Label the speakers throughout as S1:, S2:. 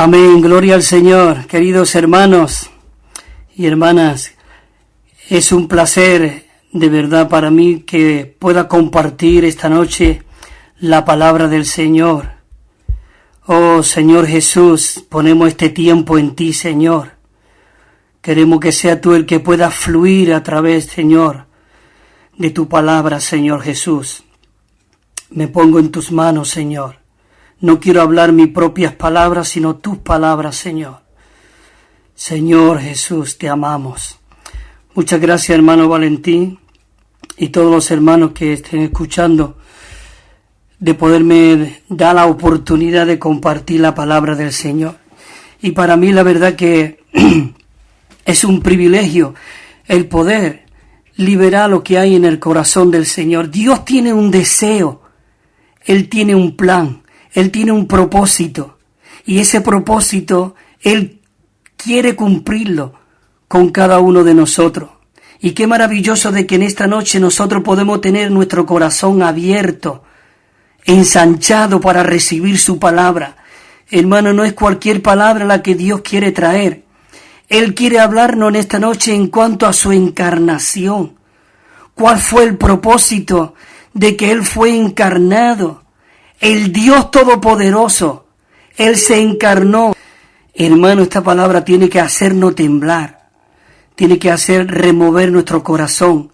S1: Amén, gloria al Señor, queridos hermanos y hermanas. Es un placer de verdad para mí que pueda compartir esta noche la palabra del Señor. Oh Señor Jesús, ponemos este tiempo en ti, Señor. Queremos que sea tú el que pueda fluir a través, Señor, de tu palabra, Señor Jesús. Me pongo en tus manos, Señor. No quiero hablar mis propias palabras, sino tus palabras, Señor. Señor Jesús, te amamos. Muchas gracias, hermano Valentín, y todos los hermanos que estén escuchando, de poderme dar la oportunidad de compartir la palabra del Señor. Y para mí la verdad que es un privilegio el poder liberar lo que hay en el corazón del Señor. Dios tiene un deseo, Él tiene un plan, Él tiene un propósito, y ese propósito Él quiere cumplirlo con cada uno de nosotros. Y qué maravilloso de que en esta noche nosotros podemos tener nuestro corazón abierto, ensanchado para recibir su palabra. Hermano, no es cualquier palabra la que Dios quiere traer. Él quiere hablarnos en esta noche en cuanto a su encarnación. ¿Cuál fue el propósito de que Él fue encarnado? El Dios Todopoderoso, Él se encarnó. Hermano, esta palabra tiene que hacernos temblar, tiene que hacer remover nuestro corazón.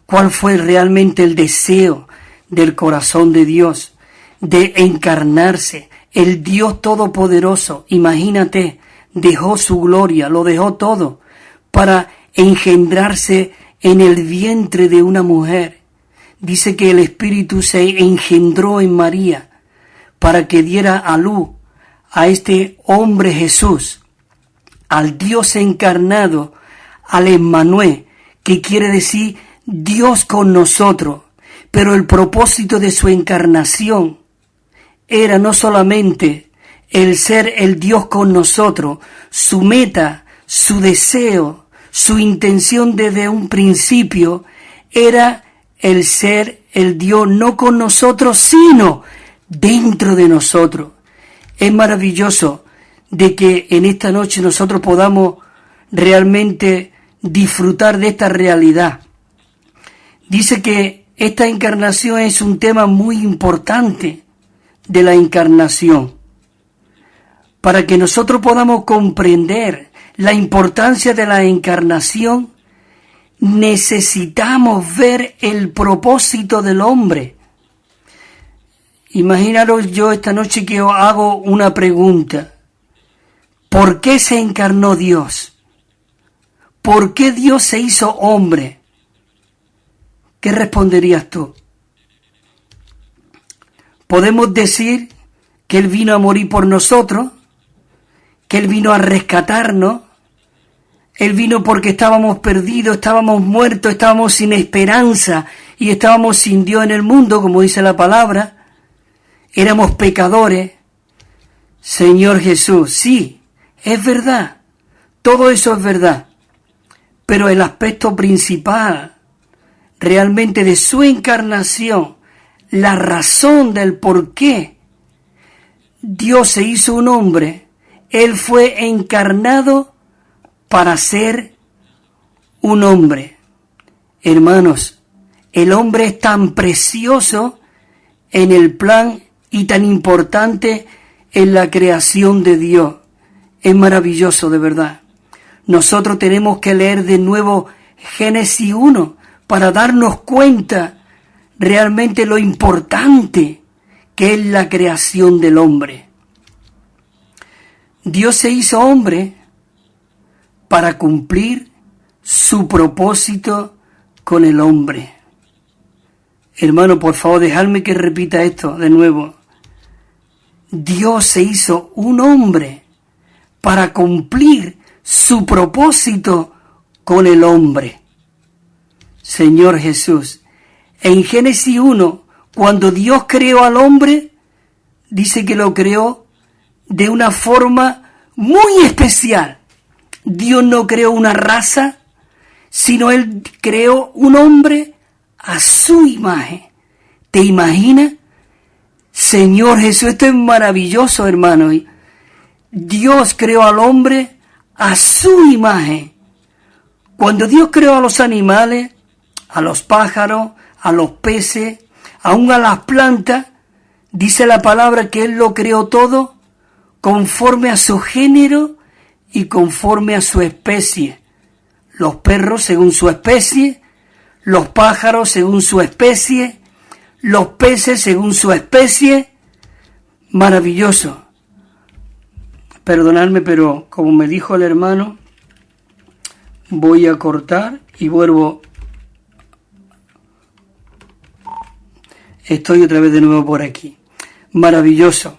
S1: ¿Cuál fue realmente el deseo del corazón de Dios? De encarnarse. El Dios Todopoderoso, imagínate, dejó su gloria, lo dejó todo, para engendrarse en el vientre de una mujer. Dice que el Espíritu se engendró en María, para que diera a luz a este hombre Jesús, al Dios encarnado, al Emmanuel, que quiere decir Dios con nosotros. Pero el propósito de su encarnación era no solamente el ser el Dios con nosotros, su meta, su deseo, su intención desde un principio era el ser el Dios no con nosotros, sino dentro de nosotros. Es maravilloso de que en esta noche nosotros podamos realmente disfrutar de esta realidad. Dice que esta encarnación es un tema muy importante de la encarnación. Para que nosotros podamos comprender la importancia de la encarnación, necesitamos ver el propósito del hombre. Imaginaros yo esta noche que os hago una pregunta. ¿Por qué se encarnó Dios? ¿Por qué Dios se hizo hombre? ¿Qué responderías tú? Podemos decir que Él vino a morir por nosotros, que Él vino a rescatarnos, Él vino porque estábamos perdidos, estábamos muertos, estábamos sin esperanza y estábamos sin Dios en el mundo, como dice la palabra. Éramos pecadores. Señor Jesús, sí, es verdad, todo eso es verdad, pero el aspecto principal realmente de su encarnación, la razón del por qué Dios se hizo un hombre, Él fue encarnado para ser un hombre. Hermanos, el hombre es tan precioso en el plan y tan importante en la creación de Dios. Es maravilloso, de verdad. Nosotros tenemos que leer de nuevo Génesis 1 para darnos cuenta realmente lo importante que es la creación del hombre. Dios se hizo hombre para cumplir su propósito con el hombre. Hermano, por favor, dejadme que repita esto de nuevo. Dios se hizo un hombre para cumplir su propósito con el hombre. Señor Jesús, en Génesis 1, cuando Dios creó al hombre, dice que lo creó de una forma muy especial. Dios no creó una raza, sino Él creó un hombre a su imagen. ¿Te imaginas? Señor Jesús, esto es maravilloso, hermano. Dios creó al hombre a su imagen. Cuando Dios creó a los animales, a los pájaros, a los peces, aún a las plantas, dice la palabra que Él lo creó todo conforme a su género y conforme a su especie. Los perros según su especie, los pájaros según su especie, los peces según su especie. Maravilloso. Perdonadme, pero como me dijo el hermano, voy a cortar y vuelvo. Estoy otra vez de nuevo por aquí. Maravilloso.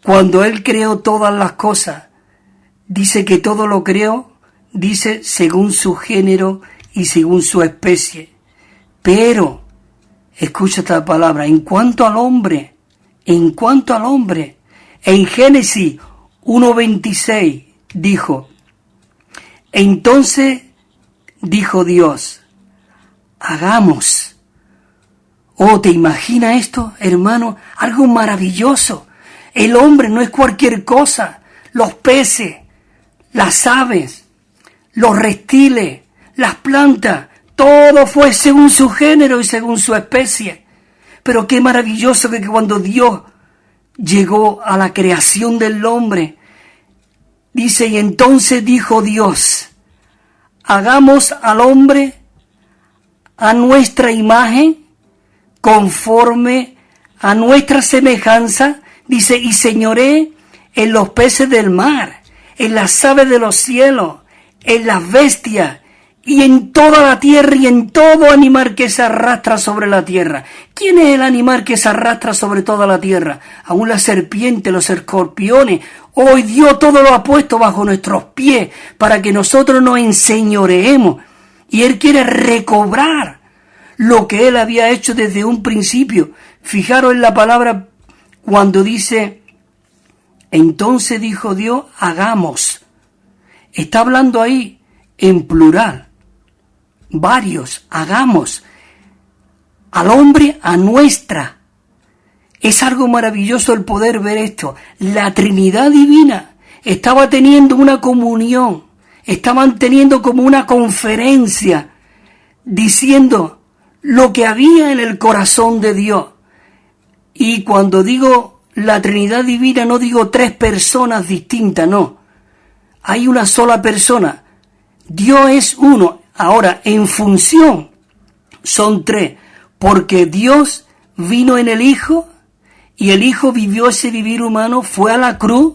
S1: Cuando Él creó todas las cosas, dice que todo lo creó, dice según su género y según su especie. Pero, escucha esta palabra, en cuanto al hombre, en Génesis 1:26 dijo, entonces dijo Dios, hagamos. Oh, ¿te imaginas esto, hermano? Algo maravilloso. El hombre no es cualquier cosa. Los peces, las aves, los reptiles, las plantas, todo fue según su género y según su especie. Pero qué maravilloso que cuando Dios llegó a la creación del hombre, dice, y entonces dijo Dios, hagamos al hombre a nuestra imagen, conforme a nuestra semejanza, dice, y señoré en los peces del mar, en las aves de los cielos, en las bestias, y en toda la tierra, y en todo animal que se arrastra sobre la tierra. ¿Quién es el animal que se arrastra sobre toda la tierra? Aún la serpiente, los escorpiones. Hoy Dios todo lo ha puesto bajo nuestros pies, para que nosotros nos enseñoreemos. Y Él quiere recobrar lo que Él había hecho desde un principio. Fijaros en la palabra cuando dice, entonces dijo Dios, hagamos. Está hablando ahí en plural. Varios, hagamos. Al hombre a nuestra. Es algo maravilloso el poder ver esto. La Trinidad Divina estaba teniendo una comunión. Estaban teniendo como una conferencia diciendo lo que había en el corazón de Dios. Y cuando digo la Trinidad Divina, no digo tres personas distintas, no. Hay una sola persona. Dios es uno. Ahora, en función, son tres. Porque Dios vino en el Hijo, y el Hijo vivió ese vivir humano, fue a la cruz,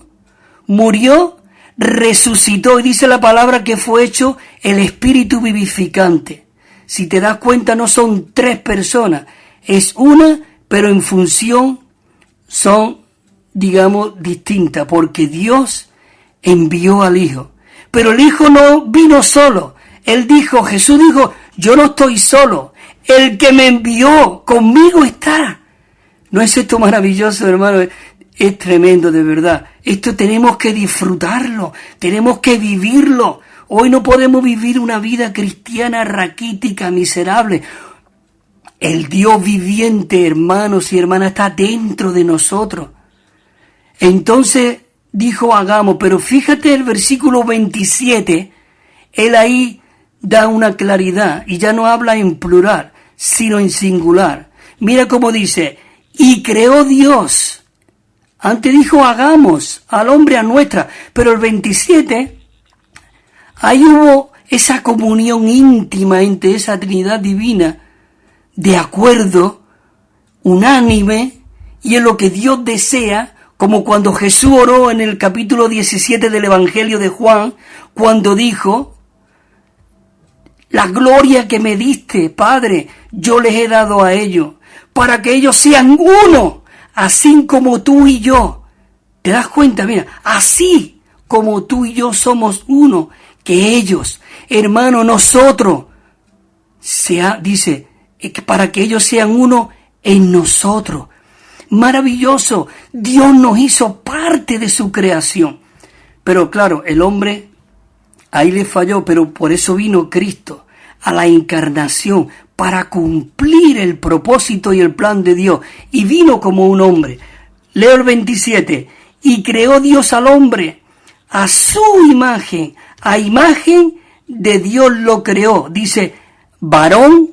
S1: murió, resucitó, y dice la palabra que fue hecho el Espíritu vivificante. Si te das cuenta, no son tres personas, es una, pero en función son, digamos, distintas, porque Dios envió al Hijo. Pero el Hijo no vino solo. Jesús dijo, yo no estoy solo, el que me envió conmigo está. ¿No es esto maravilloso, hermano? Es tremendo, de verdad. Esto tenemos que disfrutarlo, tenemos que vivirlo. Hoy no podemos vivir una vida cristiana raquítica, miserable. El Dios viviente, hermanos y hermanas, está dentro de nosotros. Entonces dijo, hagamos, pero fíjate el versículo 27, Él ahí da una claridad y ya no habla en plural, sino en singular. Mira cómo dice, y creó Dios. Antes dijo, hagamos al hombre a nuestra, pero el 27, ahí hubo esa comunión íntima entre esa Trinidad Divina, de acuerdo, unánime, y en lo que Dios desea, como cuando Jesús oró en el capítulo 17 del Evangelio de Juan, cuando dijo, la gloria que me diste, Padre, yo les he dado a ellos, para que ellos sean uno, así como tú y yo. ¿Te das cuenta? Mira, así como tú y yo somos uno, que ellos, hermano, nosotros, dice, para que ellos sean uno en nosotros. Maravilloso, Dios nos hizo parte de su creación. Pero claro, el hombre ahí le falló, pero por eso vino Cristo a la encarnación, para cumplir el propósito y el plan de Dios, y vino como un hombre. Leo el 27, y creó Dios al hombre a su imagen, a imagen de Dios lo creó. Dice, varón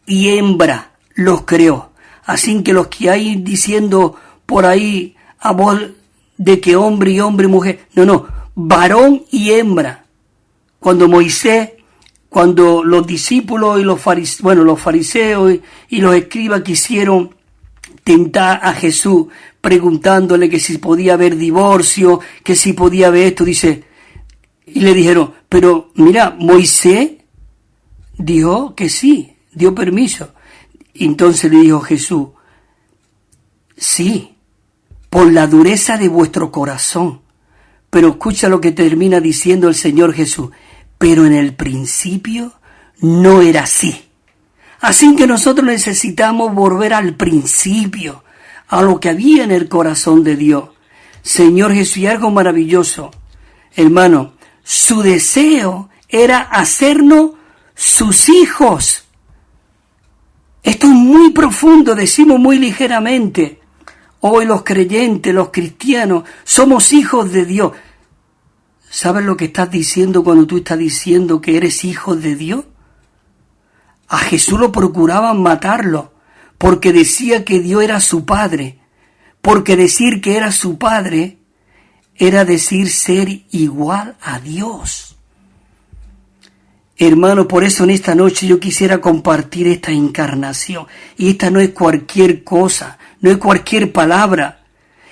S1: y hembra los creó. Así que los que hay diciendo por ahí a voz de que hombre y hombre y mujer, no, varón y hembra. Cuando los discípulos y los fariseos y los escribas quisieron tentar a Jesús preguntándole que si podía haber divorcio, que si podía haber esto, dice, y le dijeron, pero mira, Moisés dijo que sí, dio permiso. Entonces le dijo Jesús, sí, por la dureza de vuestro corazón. Pero escucha lo que termina diciendo el Señor Jesús, pero en el principio no era así. Así que nosotros necesitamos volver al principio, a lo que había en el corazón de Dios. Señor Jesús, y algo maravilloso, hermano, su deseo era hacernos sus hijos. Esto es muy profundo, decimos muy ligeramente. Hoy los creyentes, los cristianos, somos hijos de Dios. ¿Sabes lo que estás diciendo cuando tú estás diciendo que eres hijo de Dios? A Jesús lo procuraban matarlo, porque decía que Dios era su Padre. Porque decir que era su Padre era decir ser igual a Dios. Hermano, por eso en esta noche yo quisiera compartir esta encarnación. Y esta no es cualquier cosa, no es cualquier palabra.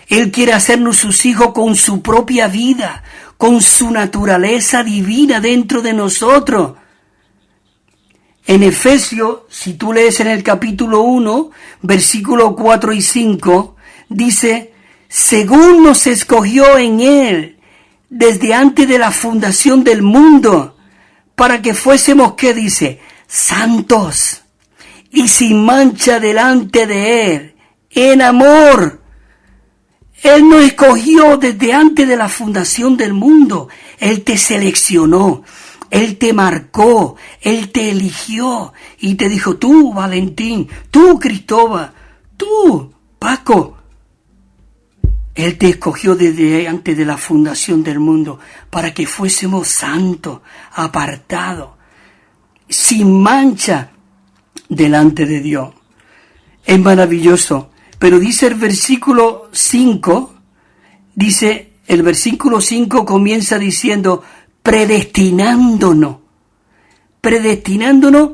S1: Él quiere hacernos sus hijos con su propia vida, con su naturaleza divina dentro de nosotros. En Efesios, si tú lees en el capítulo 1, versículos 4 y 5, dice, según nos escogió en Él, desde antes de la fundación del mundo, para que fuésemos, ¿qué dice? Santos y sin mancha delante de Él, en amor. Él nos escogió desde antes de la fundación del mundo. Él te seleccionó, Él te marcó, Él te eligió y te dijo, tú, Valentín, tú, Cristóbal, tú, Paco. Él te escogió desde antes de la fundación del mundo para que fuésemos santos, apartados, sin mancha delante de Dios. Es maravilloso. Pero dice el versículo 5, el versículo 5 comienza diciendo, predestinándonos. Predestinándonos,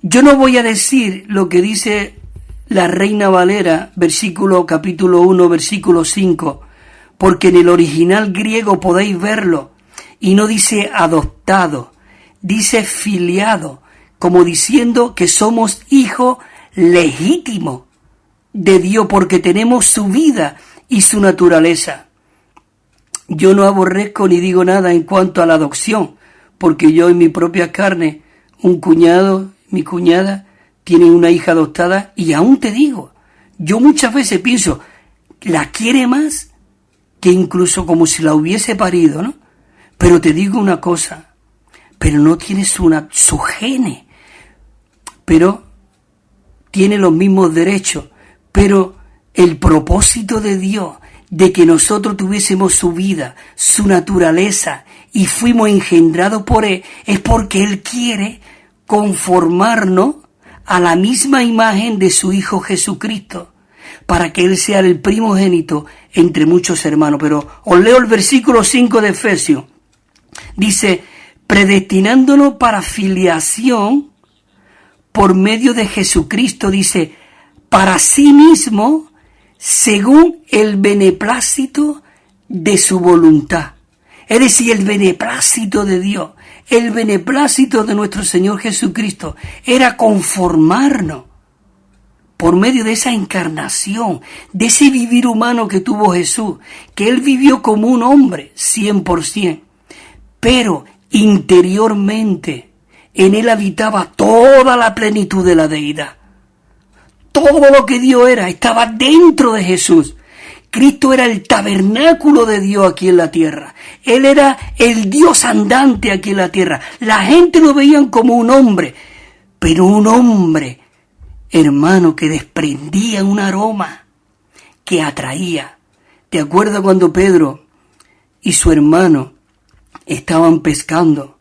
S1: yo no voy a decir lo que dice la Reina Valera, capítulo 1, versículo 5, porque en el original griego podéis verlo, y no dice adoptado, dice filiado, como diciendo que somos hijos legítimos de Dios, porque tenemos su vida y su naturaleza. Yo no aborrezco ni digo nada en cuanto a la adopción, porque yo en mi propia carne, un cuñado, mi cuñada, tienen una hija adoptada, y aún te digo, yo muchas veces pienso, la quiere más que incluso como si la hubiese parido, ¿no? Pero te digo una cosa, pero no tiene su gene, pero tiene los mismos derechos, pero el propósito de Dios de que nosotros tuviésemos su vida, su naturaleza y fuimos engendrados por Él, es porque Él quiere conformarnos a la misma imagen de su Hijo Jesucristo, para que Él sea el primogénito entre muchos hermanos. Pero os leo el versículo 5 de Efesios. Dice, predestinándonos para filiación por medio de Jesucristo, dice, para sí mismo, según el beneplácito de su voluntad. Es decir, el beneplácito de Dios, el beneplácito de nuestro Señor Jesucristo, era conformarnos por medio de esa encarnación, de ese vivir humano que tuvo Jesús, que Él vivió como un hombre, 100%, pero interiormente en Él habitaba toda la plenitud de la deidad. Todo lo que Dios era estaba dentro de Jesús. Cristo era el tabernáculo de Dios aquí en la tierra. Él era el Dios andante aquí en la tierra. La gente lo veían como un hombre, pero un hombre, hermano, que desprendía un aroma que atraía. ¿Te acuerdas cuando Pedro y su hermano estaban pescando?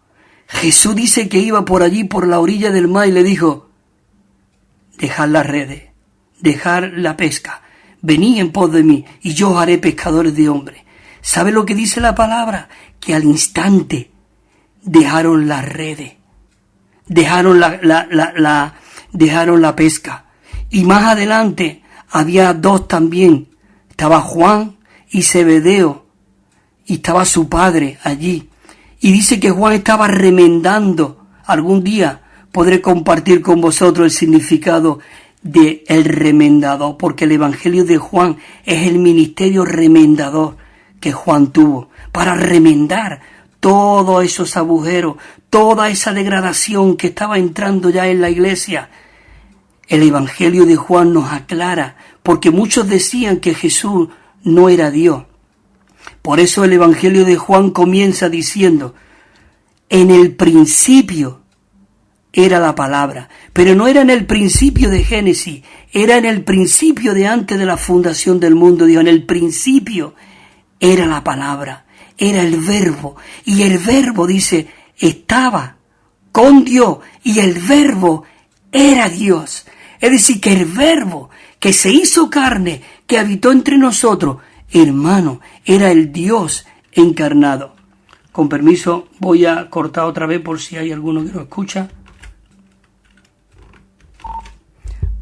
S1: Jesús dice que iba por allí, por la orilla del mar, y le dijo: dejad las redes, dejad la pesca, venid en pos de mí, y yo os haré pescadores de hombres. ¿Sabe lo que dice la palabra? Que al instante dejaron las redes, dejaron la pesca. Y más adelante había dos también. Estaba Juan y Zebedeo, y estaba su padre allí. Y dice que Juan estaba remendando. Algún día podré compartir con vosotros el significado de el remendador, porque el Evangelio de Juan es el ministerio remendador que Juan tuvo, para remendar todos esos agujeros, toda esa degradación que estaba entrando ya en la iglesia. El Evangelio de Juan nos aclara, porque muchos decían que Jesús no era Dios. Por eso el Evangelio de Juan comienza diciendo: en el principio era la palabra, pero no era en el principio de Génesis, era en el principio de antes de la fundación del mundo. Dijo: en el principio era la palabra, era el verbo, y el verbo, dice, estaba con Dios, y el verbo era Dios. Es decir, que el verbo que se hizo carne, que habitó entre nosotros, hermano, era el Dios encarnado. Con permiso, voy a cortar otra vez por si hay alguno que no escucha.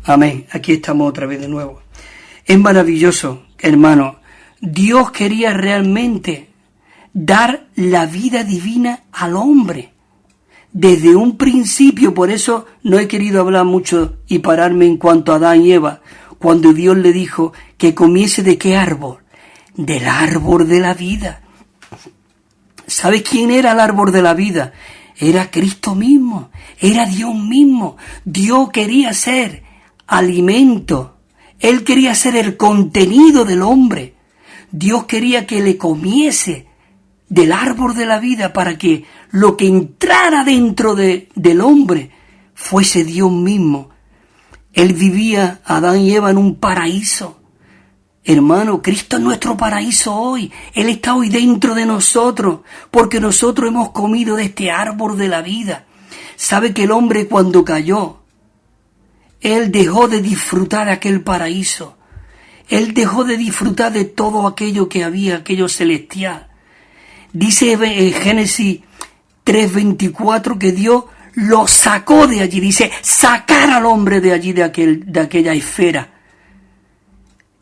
S1: Amén. Aquí estamos otra vez de nuevo. Es maravilloso, hermano. Dios quería realmente dar la vida divina al hombre. Desde un principio, por eso no he querido hablar mucho y pararme en cuanto a Adán y Eva, cuando Dios le dijo que comiese ¿de qué árbol? Del árbol de la vida. ¿Sabes quién era el árbol de la vida? Era Cristo mismo, era Dios mismo. Dios quería ser alimento, Él quería ser el contenido del hombre. Dios quería que le comiese del árbol de la vida para que lo que entrara dentro del hombre fuese Dios mismo. Él vivía, Adán y Eva, en un paraíso. Hermano, Cristo es nuestro paraíso hoy. Él está hoy dentro de nosotros, porque nosotros hemos comido de este árbol de la vida. ¿Sabe que el hombre cuando cayó, él dejó de disfrutar de aquel paraíso? Él dejó de disfrutar de todo aquello que había, aquello celestial. Dice en Génesis 3:24 que Dios lo sacó de allí. Dice, sacar al hombre de allí, de aquella esfera.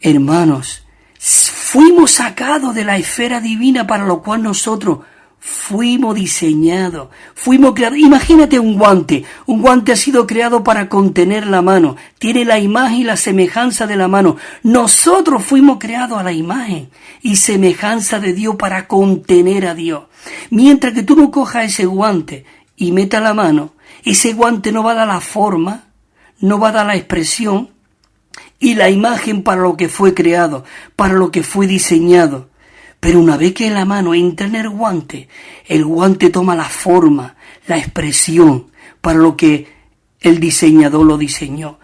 S1: Hermanos, fuimos sacados de la esfera divina para lo cual nosotros fuimos diseñados, fuimos creados. Imagínate un guante. Un guante ha sido creado para contener la mano. Tiene la imagen y la semejanza de la mano. Nosotros fuimos creados a la imagen y semejanza de Dios para contener a Dios. Mientras que tú no cojas ese guante y metas la mano, ese guante no va a dar la forma, no va a dar la expresión y la imagen para lo que fue creado, para lo que fue diseñado. Pero una vez que la mano entra en el guante toma la forma, la expresión, para lo que el diseñador lo diseñó.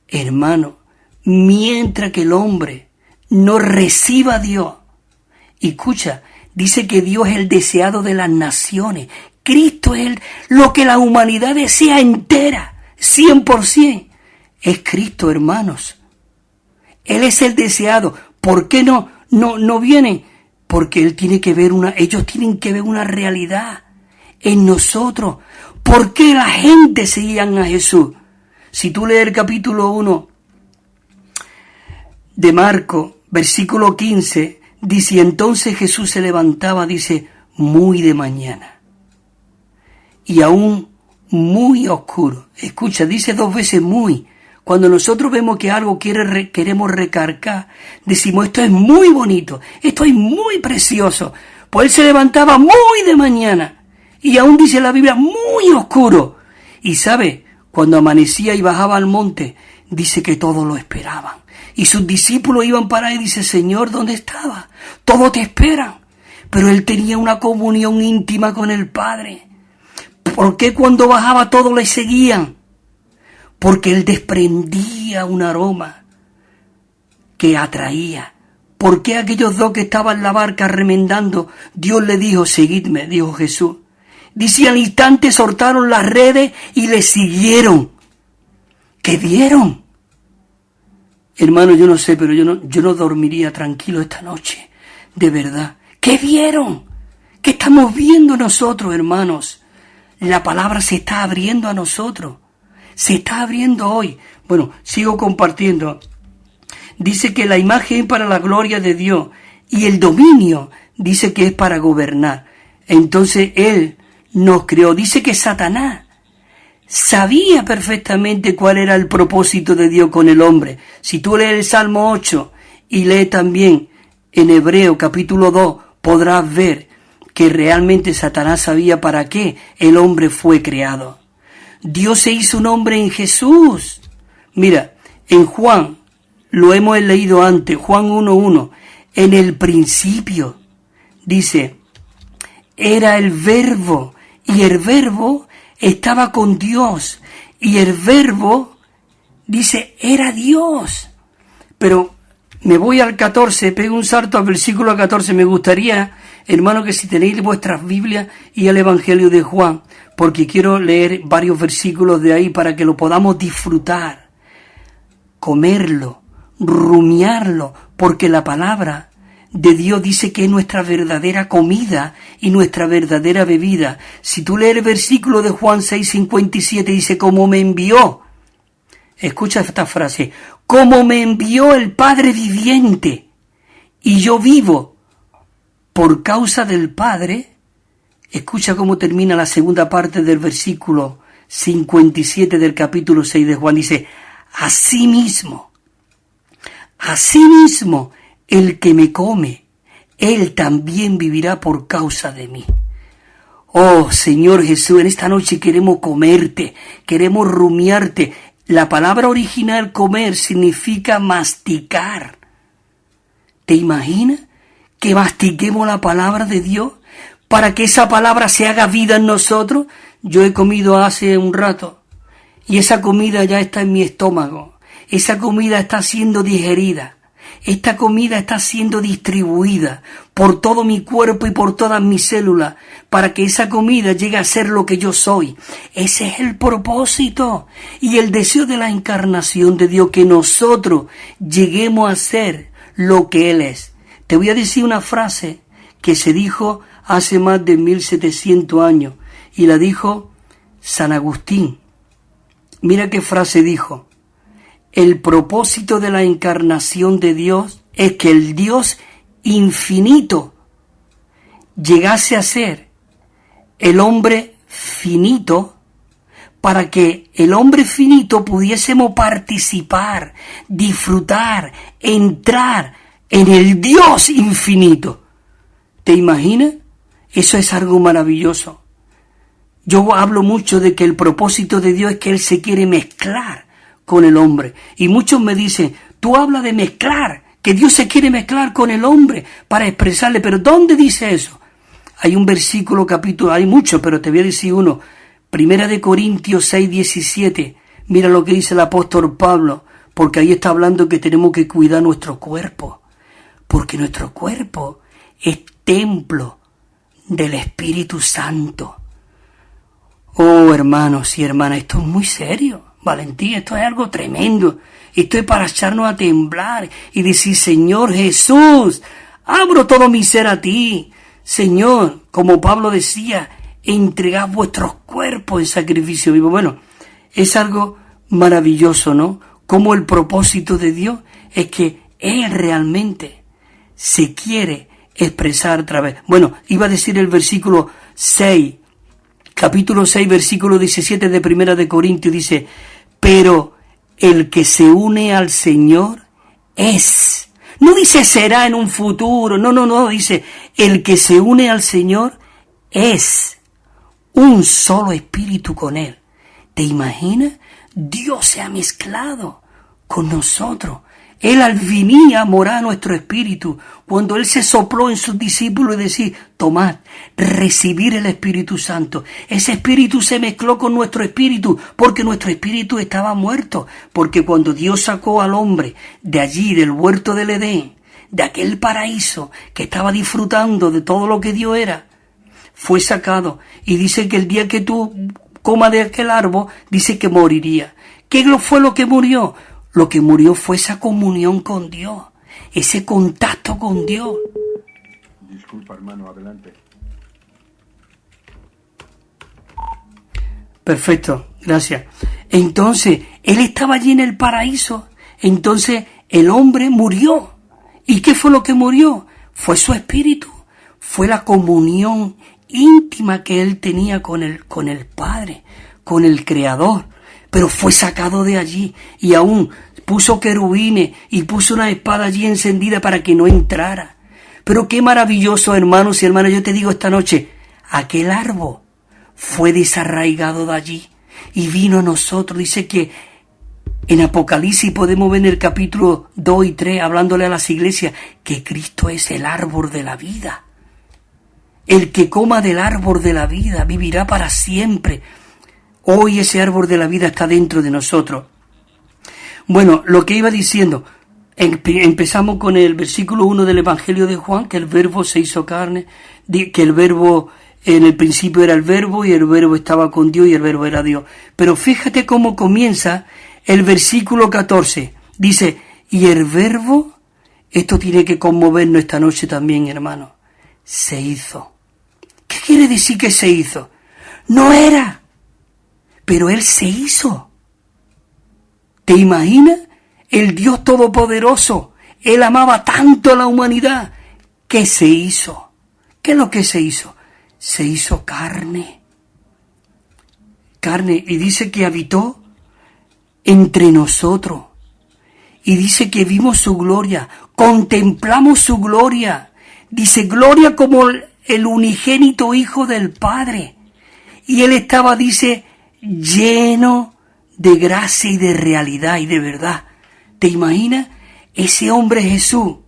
S1: Hermano, mientras que el hombre no reciba a Dios, y escucha, dice que Dios es el deseado de las naciones. Cristo es lo que la humanidad desea entera, 100%. Es Cristo, hermanos. Él es el deseado. ¿Por qué no vienen? Porque ellos tienen que ver una realidad en nosotros. ¿Por qué la gente seguían a Jesús? Si tú lees el capítulo 1 de Marcos, versículo 15, dice, entonces Jesús se levantaba, dice, muy de mañana, y aún muy oscuro. Escucha, dice 2 veces muy. Cuando nosotros vemos que algo queremos recargar, decimos, esto es muy bonito, esto es muy precioso. Pues él se levantaba muy de mañana, y aún dice la Biblia, muy oscuro. Y sabe, cuando amanecía y bajaba al monte, dice que todos lo esperaban. Y sus discípulos iban para él y dice, Señor, ¿dónde estaba? Todos te esperan. Pero él tenía una comunión íntima con el Padre. ¿Por qué cuando bajaba todos le seguían? Porque él desprendía un aroma que atraía. ¿Por qué aquellos dos que estaban en la barca remendando, Dios le dijo, seguidme, dijo Jesús? Dice, al instante soltaron las redes y le siguieron. ¿Qué vieron? Hermano, yo no sé, pero yo no dormiría tranquilo esta noche. De verdad. ¿Qué vieron? ¿Qué estamos viendo nosotros, hermanos? La palabra se está abriendo a nosotros. Se está abriendo hoy. Bueno, sigo compartiendo. Dice que la imagen es para la gloria de Dios y el dominio dice que es para gobernar. Entonces Él nos creó. Dice que Satanás sabía perfectamente cuál era el propósito de Dios con el hombre. Si tú lees el Salmo 8 y lees también en Hebreo capítulo 2, podrás ver que realmente Satanás sabía para qué el hombre fue creado. Dios se hizo un hombre en Jesús. Mira, en Juan, lo hemos leído antes, Juan 1:1, en el principio, dice, era el Verbo, y el Verbo estaba con Dios, y el Verbo, dice, era Dios. Pero me voy al 14, pego un salto al versículo 14, me gustaría, hermano, que si tenéis vuestras Biblias y el Evangelio de Juan, porque quiero leer varios versículos de ahí para que lo podamos disfrutar, comerlo, rumiarlo, porque la palabra de Dios dice que es nuestra verdadera comida y nuestra verdadera bebida. Si tú lees el versículo de Juan 6:57, dice, como me envió, escucha esta frase, como me envió el Padre viviente, y yo vivo por causa del Padre. Escucha cómo termina la segunda parte del versículo 57 del capítulo 6 de Juan, dice, asimismo, el que me come, él también vivirá por causa de mí. Oh, Señor Jesús, en esta noche queremos comerte, queremos rumiarte. La palabra original comer significa masticar. ¿Te imaginas que mastiquemos la palabra de Dios para que esa palabra se haga vida en nosotros? Yo he comido hace un rato y esa comida ya está en mi estómago. Esa comida está siendo digerida. Esta comida está siendo distribuida por todo mi cuerpo y por todas mis células para que esa comida llegue a ser lo que yo soy. Ese es el propósito y el deseo de la encarnación de Dios, que nosotros lleguemos a ser lo que Él es. Te voy a decir una frase que se dijo hace más de 1700 años y la dijo San Agustín. Mira qué frase dijo. El propósito de la encarnación de Dios es que el Dios infinito llegase a ser el hombre finito para que el hombre finito pudiésemos participar, disfrutar, entrar en el Dios infinito. ¿Te imaginas? Eso es algo maravilloso. Yo hablo mucho de que el propósito de Dios es que Él se quiere mezclar con el hombre. Y muchos me dicen, tú hablas de mezclar, que Dios se quiere mezclar con el hombre para expresarle, pero ¿dónde dice eso? Hay un versículo, capítulo, hay muchos, pero te voy a decir uno. 1 Corintios 6:17. Mira lo que dice el apóstol Pablo, porque ahí está hablando que tenemos que cuidar nuestro cuerpo, porque nuestro cuerpo es templo del Espíritu Santo. Oh, hermanos y hermanas, esto es muy serio. Valentía, esto es algo tremendo. Esto es para echarnos a temblar y decir, Señor Jesús, abro todo mi ser a ti. Señor, como Pablo decía, entregad vuestros cuerpos en sacrificio vivo. Bueno, es algo maravilloso, ¿no? Como el propósito de Dios es que Él realmente se quiere expresar a través. Bueno, iba a decir el versículo 6, capítulo 6, versículo 17 de 1 Corintios, dice, pero el que se une al Señor es. No dice será en un futuro, no, dice el que se une al Señor es un solo espíritu con Él. ¿Te imaginas? Dios se ha mezclado con nosotros. Él al venir a morar a nuestro espíritu, cuando Él se sopló en sus discípulos y decir, tomad, recibir el Espíritu Santo. Ese espíritu se mezcló con nuestro espíritu, porque nuestro espíritu estaba muerto. Porque cuando Dios sacó al hombre de allí, del huerto del Edén, de aquel paraíso que estaba disfrutando de todo lo que Dios era, fue sacado. Y dice que el día que tú comas de aquel árbol, dice que moriría. ¿Qué fue lo que murió? Lo que murió fue esa comunión con Dios, ese contacto con Dios.
S2: Disculpa, hermano, adelante.
S1: Perfecto, gracias. Entonces, él estaba allí en el paraíso. Entonces, el hombre murió. ¿Y qué fue lo que murió? Fue su espíritu. Fue la comunión íntima que él tenía con el Padre, con el Creador. Pero fue sacado de allí y aún puso querubines y puso una espada allí encendida para que no entrara. Pero qué maravilloso, hermanos y hermanas, yo te digo esta noche, aquel árbol fue desarraigado de allí y vino a nosotros. Dice que en Apocalipsis podemos ver en el capítulo 2 y 3, hablándole a las iglesias, que Cristo es el árbol de la vida. El que coma del árbol de la vida vivirá para siempre. Hoy ese árbol de la vida está dentro de nosotros. Bueno, lo que iba diciendo, empezamos con el versículo 1 del Evangelio de Juan, que el verbo se hizo carne, que el verbo en el principio era el verbo y el verbo estaba con Dios y el verbo era Dios. Pero fíjate cómo comienza el versículo 14. Dice, y el verbo, esto tiene que conmovernos esta noche también, hermano, se hizo. ¿Qué quiere decir que se hizo? No era, pero Él se hizo. ¿Te imaginas? El Dios Todopoderoso, Él amaba tanto a la humanidad que se hizo. ¿Qué es lo que se hizo? Se hizo carne. Carne, y dice que habitó entre nosotros. Y dice que vimos su gloria, contemplamos su gloria. Dice, gloria como el unigénito Hijo del Padre. Y Él estaba, dice, lleno de gracia y de realidad y de verdad. ¿Te imaginas? Ese hombre Jesús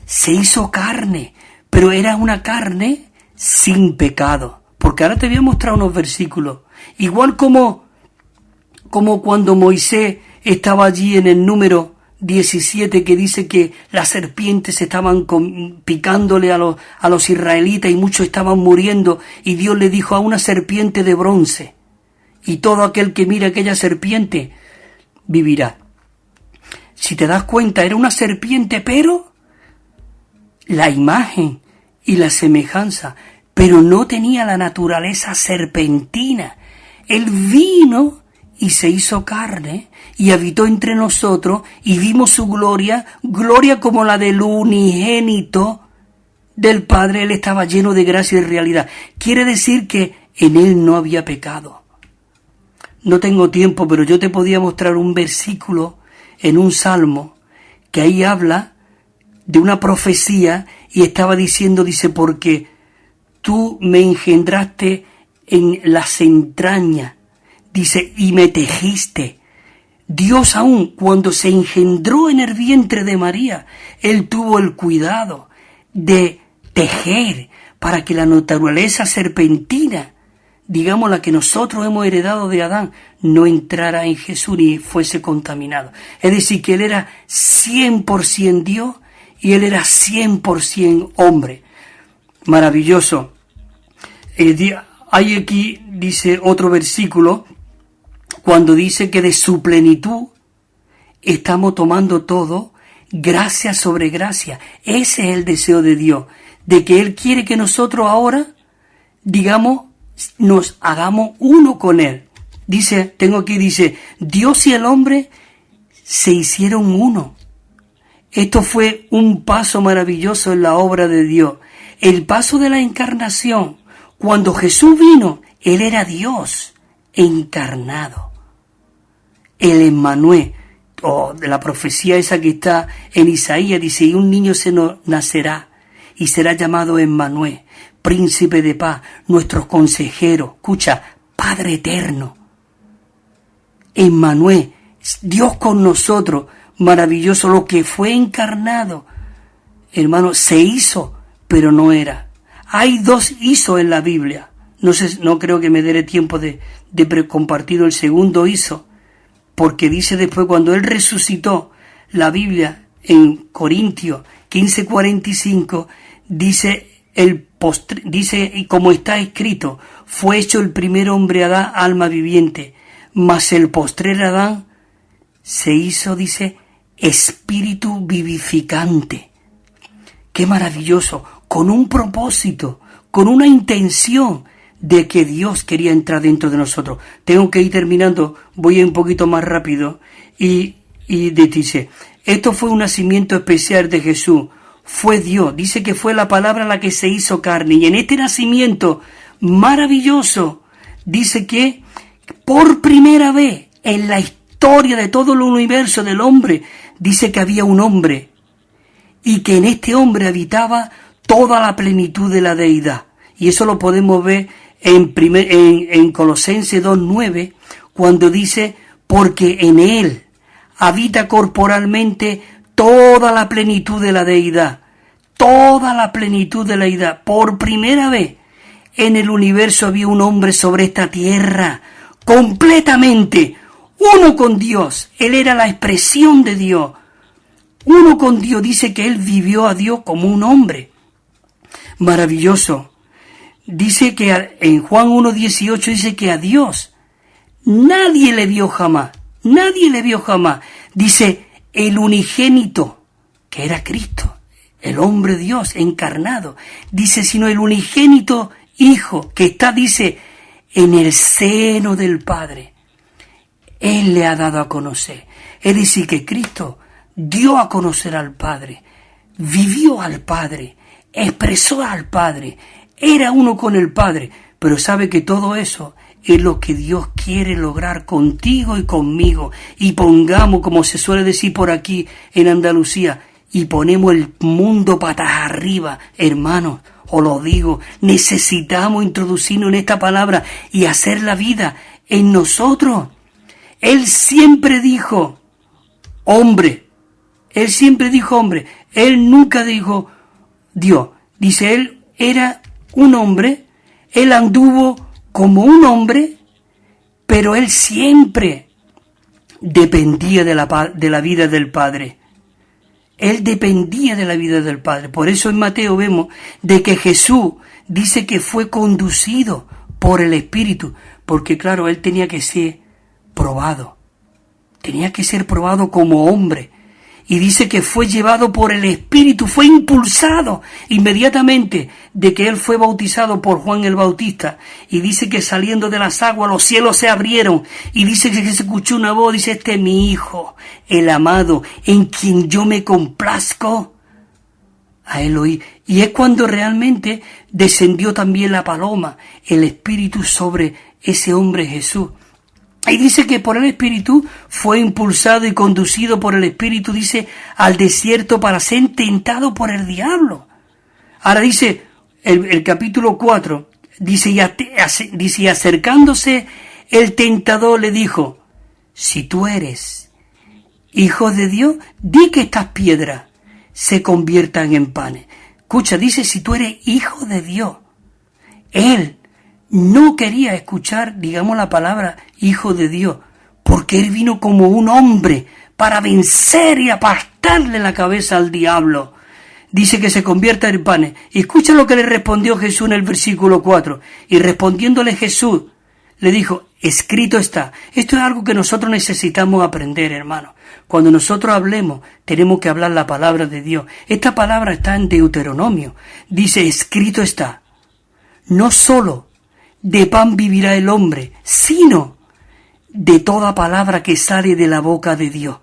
S1: se hizo carne, pero era una carne sin pecado. Porque ahora te voy a mostrar unos versículos. Igual como cuando Moisés estaba allí en el número 17, que dice que las serpientes estaban picándole a los israelitas y muchos estaban muriendo, y Dios le dijo a una serpiente de bronce, y todo aquel que mire aquella serpiente vivirá. Si te das cuenta, era una serpiente, pero la imagen y la semejanza, pero no tenía la naturaleza serpentina. Él vino y se hizo carne y habitó entre nosotros y vimos su gloria, gloria como la del unigénito del Padre. Él estaba lleno de gracia y de realidad. Quiere decir que en Él no había pecado. No tengo tiempo, pero yo te podía mostrar un versículo en un salmo que ahí habla de una profecía y estaba diciendo, dice, porque tú me engendraste en las entrañas, dice, y me tejiste. Dios aún cuando se engendró en el vientre de María, Él tuvo el cuidado de tejer para que la naturaleza serpentina, digamos la que nosotros hemos heredado de Adán, no entrara en Jesús ni fuese contaminado. Es decir, que Él era 100% Dios y Él era 100% hombre. Maravilloso. Hay aquí, dice otro versículo, cuando dice que de su plenitud estamos tomando todo, gracia sobre gracia. Ese es el deseo de Dios, de que Él quiere que nosotros ahora, digamos, nos hagamos uno con Él. Dice, dice, Dios y el hombre se hicieron uno. Esto fue un paso maravilloso en la obra de Dios. El paso de la encarnación. Cuando Jesús vino, Él era Dios encarnado. El Emmanuel, de la profecía esa que está en Isaías, dice, y un niño se nos nacerá y será llamado Emmanuel, príncipe de paz, nuestro consejero, escucha, Padre eterno. Emmanuel, Dios con nosotros, maravilloso, lo que fue encarnado, hermano, se hizo, pero no era. Hay dos hizo en la Biblia. No creo que me dé tiempo de compartir el segundo hizo, porque dice después cuando Él resucitó, la Biblia en Corintios, 15:45 dice, dice, y como está escrito, fue hecho el primer hombre Adán, alma viviente, mas el postrer Adán se hizo, dice, espíritu vivificante. Qué maravilloso, con un propósito, con una intención de que Dios quería entrar dentro de nosotros. Tengo que ir terminando, voy un poquito más rápido, y dice, esto fue un nacimiento especial de Jesús, fue Dios, dice que fue la palabra la que se hizo carne, y en este nacimiento maravilloso, dice que por primera vez en la historia de todo el universo del hombre, dice que había un hombre, y que en este hombre habitaba toda la plenitud de la deidad. Y eso lo podemos ver en Colosenses 2:9, cuando dice, porque en él habita corporalmente toda la plenitud de la deidad. Toda la plenitud de la deidad. Por primera vez en el universo había un hombre sobre esta tierra, completamente uno con Dios. Él era la expresión de Dios. Uno con Dios, dice que él vivió a Dios como un hombre. Maravilloso. Dice que en Juan 1:18 dice que a Dios nadie le vio jamás. Nadie le vio jamás. Dice el unigénito, que era Cristo, el hombre Dios encarnado. Dice, sino el unigénito Hijo, que está, dice, en el seno del Padre. Él le ha dado a conocer. Es decir, que Cristo dio a conocer al Padre, vivió al Padre, expresó al Padre, era uno con el Padre, pero sabe que todo eso es lo que Dios quiere lograr contigo y conmigo, y pongamos, como se suele decir por aquí en Andalucía, y ponemos el mundo patas arriba, hermanos, os lo digo, necesitamos introducirnos en esta palabra y hacer la vida en nosotros. Él siempre dijo, hombre, él siempre dijo hombre, él nunca dijo Dios. Dice, él era un hombre, él anduvo como un hombre, pero él siempre dependía de la vida del Padre. Él dependía de la vida del Padre. Por eso en Mateo vemos de que Jesús dice que fue conducido por el Espíritu, porque claro, él tenía que ser probado. Tenía que ser probado como hombre. Y dice que fue llevado por el Espíritu, fue impulsado inmediatamente de que él fue bautizado por Juan el Bautista. Y dice que saliendo de las aguas los cielos se abrieron. Y dice que se escuchó una voz, dice, este es mi Hijo, el amado, en quien yo me complazco. A él oí. Y es cuando realmente descendió también la paloma, el Espíritu sobre ese hombre Jesús. Y dice que por el Espíritu fue impulsado y conducido por el Espíritu, dice, al desierto para ser tentado por el diablo. Ahora dice el capítulo 4, dice, y acercándose el tentador le dijo, si tú eres hijo de Dios, di que estas piedras se conviertan en panes. Escucha, dice, si tú eres hijo de Dios. Él no quería escuchar, digamos, la palabra hijo de Dios, porque él vino como un hombre para vencer y aplastarle la cabeza al diablo. Dice que se convierta en panes. Y escucha lo que le respondió Jesús en el versículo 4. Y respondiéndole Jesús, le dijo, escrito está. Esto es algo que nosotros necesitamos aprender, hermano. Cuando nosotros hablemos, tenemos que hablar la palabra de Dios. Esta palabra está en Deuteronomio. Dice, escrito está. No solo de pan vivirá el hombre, sino de toda palabra que sale de la boca de Dios.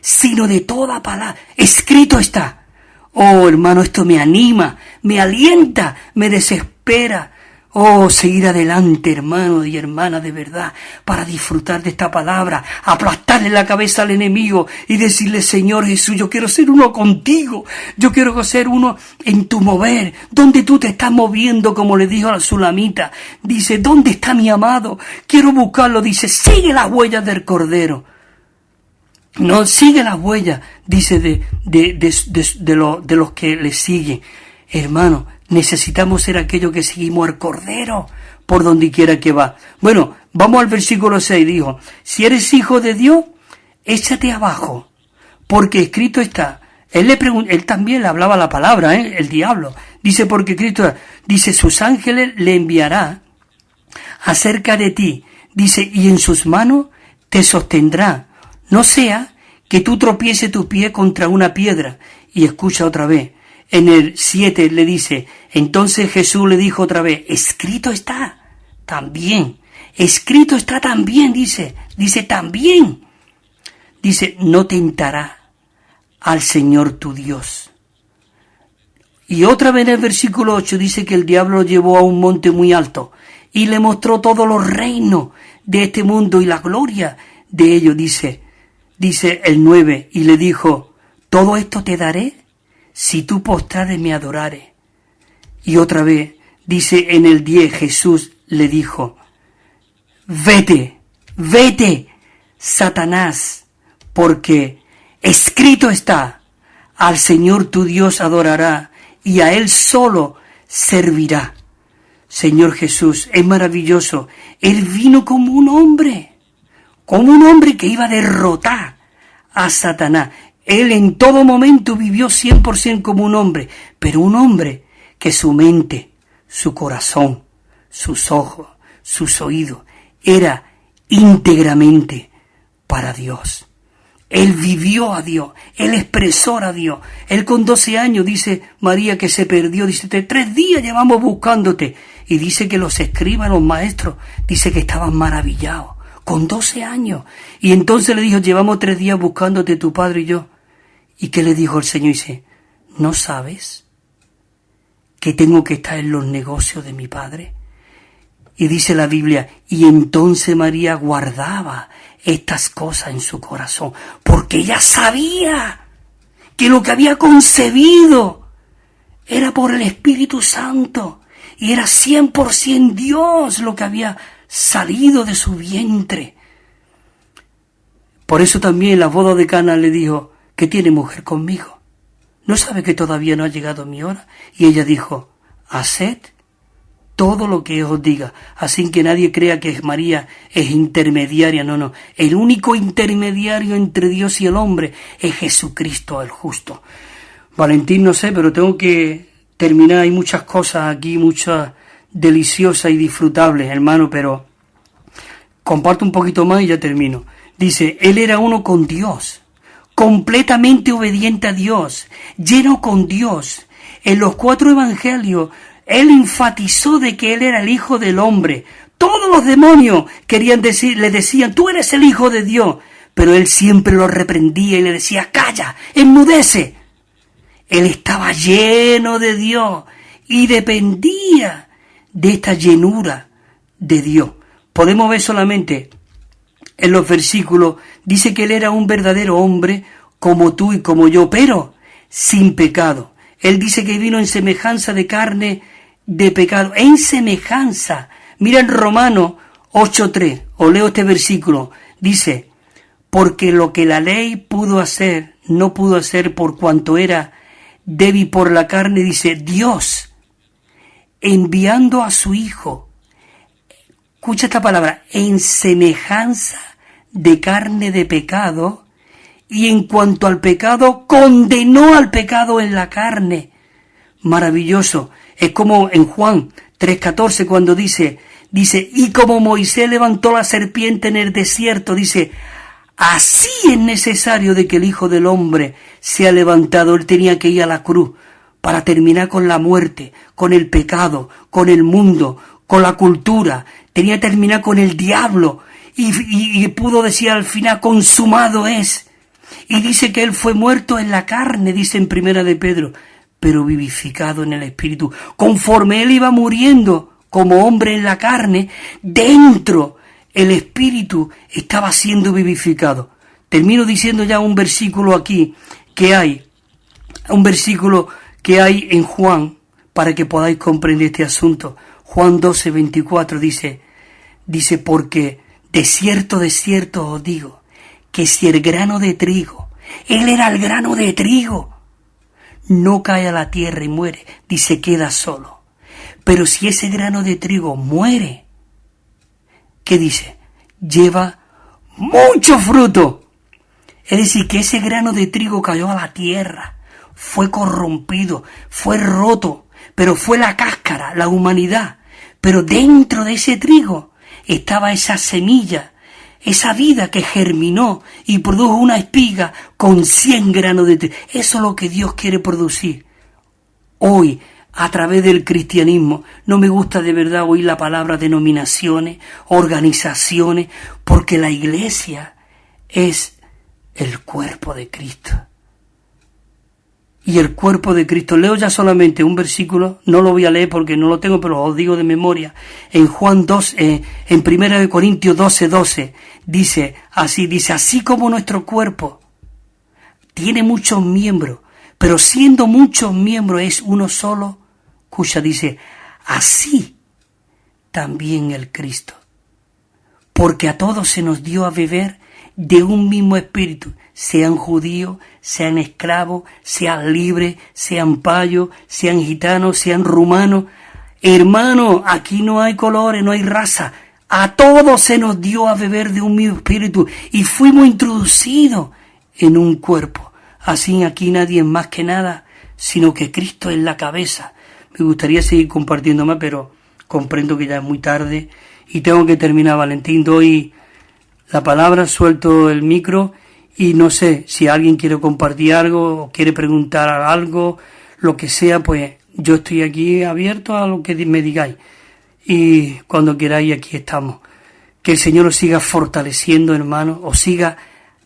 S1: Sino de toda palabra. Escrito está. Oh, hermano, esto me anima, me alienta, me desespera. Oh, seguir adelante, hermano y hermana, de verdad, para disfrutar de esta palabra, aplastarle la cabeza al enemigo y decirle, Señor Jesús, yo quiero ser uno contigo, yo quiero ser uno en tu mover, donde tú te estás moviendo, como le dijo a la Sulamita. Dice, ¿dónde está mi amado? Quiero buscarlo. Dice, sigue las huellas del Cordero. No, sigue las huellas, dice, de los que le siguen. Hermano, necesitamos ser aquellos que seguimos al Cordero por donde quiera que va. Bueno, vamos al versículo 6. Dijo, si eres hijo de Dios, échate abajo, porque escrito está, Él también le hablaba la palabra, el diablo. Dice, porque Cristo, dice, sus ángeles le enviará acerca de ti. Dice, y en sus manos te sostendrá. No sea que tú tropieces tu pie contra una piedra. Y escucha otra vez. En el 7 le dice, entonces Jesús le dijo otra vez, escrito está también. Escrito está también, dice también. Dice, no tentará al Señor tu Dios. Y otra vez en el versículo 8 dice que el diablo lo llevó a un monte muy alto y le mostró todos los reinos de este mundo y la gloria de ellos, dice el 9, y le dijo, todo esto te daré si tú postrares me adorares. Y otra vez dice en el 10, Jesús le dijo, vete, Satanás, porque escrito está, al Señor tu Dios adorará y a Él solo servirá. Señor Jesús, es maravilloso. Él vino como un hombre que iba a derrotar a Satanás. Él en todo momento vivió 100% como un hombre, pero un hombre que su mente, su corazón, sus ojos, sus oídos, era íntegramente para Dios. Él vivió a Dios, él expresó a Dios. Él con 12 años, dice María, que se perdió, dice, 3 días llevamos buscándote. Y dice que los escribas, los maestros, dice que estaban maravillados, con 12 años. Y entonces le dijo, llevamos 3 días buscándote tu padre y yo. ¿Y qué le dijo el Señor? Dice, ¿no sabes que tengo que estar en los negocios de mi padre? Y dice la Biblia, y entonces María guardaba estas cosas en su corazón, porque ella sabía que lo que había concebido era por el Espíritu Santo, y era 100% Dios lo que había salido de su vientre. Por eso también en la boda de Cana le dijo, ¿qué tiene mujer conmigo? ¿No sabe que todavía no ha llegado mi hora? Y ella dijo, haced todo lo que os diga. Así que nadie crea que María es intermediaria. No. El único intermediario entre Dios y el hombre es Jesucristo el justo. Valentín, no sé, pero tengo que terminar. Hay muchas cosas aquí, muchas deliciosas y disfrutables, hermano, pero comparto un poquito más y ya termino. Dice, él era uno con Dios, completamente obediente a Dios, lleno con Dios. En los 4 evangelios, él enfatizó de que él era el Hijo del Hombre. Todos los demonios le decían, tú eres el Hijo de Dios. Pero él siempre lo reprendía y le decía, calla, enmudece. Él estaba lleno de Dios y dependía de esta llenura de Dios. Podemos ver solamente en los versículos, dice que él era un verdadero hombre como tú y como yo, pero sin pecado. Él dice que vino en semejanza de carne de pecado, en semejanza. Mira en Romanos 8:3, o leo este versículo, dice, porque lo que la ley pudo hacer, no pudo hacer por cuanto era débil por la carne, dice, Dios, enviando a su Hijo, escucha esta palabra, en semejanza de carne de pecado, y en cuanto al pecado, condenó al pecado en la carne. Maravilloso. Es como en Juan 3:14 cuando dice, y como Moisés levantó la serpiente en el desierto, dice, así es necesario de que el Hijo del Hombre sea levantado. Él tenía que ir a la cruz para terminar con la muerte, con el pecado, con el mundo, con la cultura. Tenía que terminar con el diablo y pudo decir al final, consumado es. Y dice que él fue muerto en la carne, dice en Primera de Pedro, pero vivificado en el Espíritu. Conforme él iba muriendo como hombre en la carne, dentro el Espíritu estaba siendo vivificado. Termino diciendo ya un versículo aquí que hay, en Juan, para que podáis comprender este asunto. Juan 12:24 dice, porque de cierto os digo, que si el grano de trigo, él era el grano de trigo, no cae a la tierra y muere, dice, queda solo. Pero si ese grano de trigo muere, ¿qué dice? Lleva mucho fruto. Es decir, que ese grano de trigo cayó a la tierra, fue corrompido, fue roto, pero fue la cáscara, la humanidad. Pero dentro de ese trigo estaba esa semilla, esa vida que germinó y produjo una espiga con 100 granos de trigo. Eso es lo que Dios quiere producir hoy a través del cristianismo. No me gusta de verdad oír la palabra denominaciones, organizaciones, porque la iglesia es el cuerpo de Cristo. Y el cuerpo de Cristo, leo ya solamente un versículo, no lo voy a leer porque no lo tengo, pero os digo de memoria. En Juan 2, en 1 Corintios 12, dice, así como nuestro cuerpo tiene muchos miembros, pero siendo muchos miembros es uno solo, escucha, dice, así también el Cristo. Porque a todos se nos dio a beber de un mismo espíritu, sean judíos, sean esclavos, sean libres, sean payos, sean gitanos, sean rumanos. Hermano, aquí no hay colores, no hay raza. A todos se nos dio a beber de un mismo espíritu y fuimos introducidos en un cuerpo. Así aquí nadie es más que nada, sino que Cristo es la cabeza. Me gustaría seguir compartiendo más, pero comprendo que ya es muy tarde y tengo que terminar, Valentín. Doy la palabra, suelto el micro y no sé si alguien quiere compartir algo o quiere preguntar algo, lo que sea, pues yo estoy aquí abierto a lo que me digáis y cuando queráis aquí estamos. Que el Señor os siga fortaleciendo, hermanos, os siga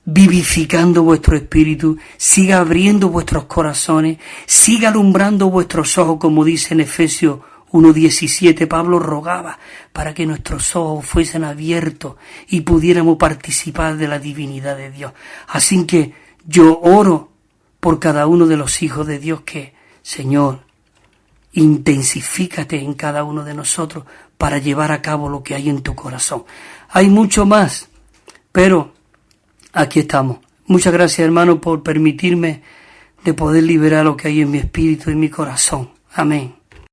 S1: vivificando vuestro espíritu, siga abriendo vuestros corazones, siga alumbrando vuestros ojos, como dice en Efesios 1:17, Pablo rogaba para que nuestros ojos fuesen abiertos y pudiéramos participar de la divinidad de Dios. Así que yo oro por cada uno de los hijos de Dios que, Señor, intensifícate en cada uno de nosotros para llevar a cabo lo que hay en tu corazón. Hay mucho más, pero aquí estamos. Muchas gracias, hermano, por permitirme de poder liberar lo que hay en mi espíritu y mi corazón. Amén.